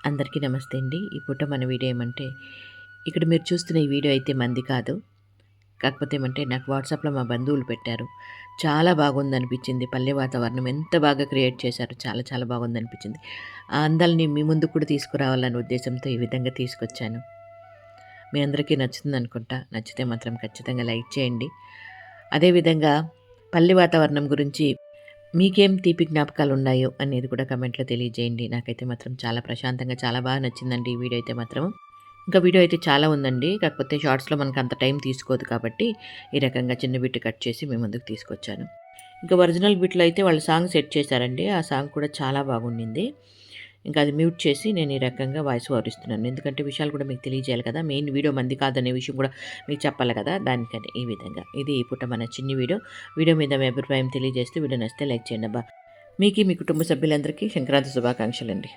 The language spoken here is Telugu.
అందరికీ నమస్తే అండి. ఈ పూట మన వీడియో ఏమంటే, ఇక్కడ మీరు చూస్తున్న ఈ వీడియో అయితే మంది కాదు. కాకపోతే ఏమంటే నాకు వాట్సాప్‌లో మా బంధువులు పెట్టారు. చాలా బాగుందనిపించింది. పల్లె వాతావరణం ఎంత బాగా క్రియేట్ చేశారో చాలా చాలా బాగుందనిపించింది. ఆ అందాల్ని మీ ముందుకు కూడా తీసుకురావాలనే ఉద్దేశంతో ఈ విధంగా తీసుకొచ్చాను. మీ అందరికీ నచ్చుతుందనుకుంటా. నచ్చితే మాత్రం ఖచ్చితంగా లైక్ చేయండి. అదేవిధంగా పల్లె వాతావరణం గురించి మీకేం తీపి జ్ఞాపకాలున్నాయో అనేది కూడా కామెంట్‌లో తెలియజేయండి. నాకైతే మాత్రం చాలా ప్రశాంతంగా చాలా బాగా నచ్చిందండి ఈ వీడియో అయితే మాత్రం. ఇంకా వీడియో అయితే చాలా ఉందండి. కాకపోతే షార్ట్స్‌లో మనకు అంత టైం తీసుకోదు కాబట్టి, ఈ రకంగా చిన్న బిట్ కట్ చేసి మీ ముందుకు తీసుకొచ్చాను. ఇంకా ఒరిజినల్ బిట్‌లో అయితే వాళ్ళు సాంగ్ సెట్ చేశారండి. ఆ సాంగ్ కూడా చాలా బాగుండింది. ఇంకా అది మ్యూట్ చేసి నేను ఈ రకంగా వాయిస్ ఓవర్ ఇస్తున్నాను. ఎందుకంటే విషయాలు కూడా మీకు తెలియజేయాలి కదా! మెయిన్ వీడియో మంది కాదనే విషయం కూడా మీకు చెప్పాలి కదా! దానికని ఈ విధంగా. ఇది ఈ పూట మన చిన్ని వీడియో. వీడియో మీద మీ అభిప్రాయం తెలియజేస్తూ వీడియో నచ్చితే లైక్ చేయండి అబ్బా! మీకి, మీ కుటుంబ సభ్యులందరికీ సంక్రాంతి శుభాకాంక్షలండి.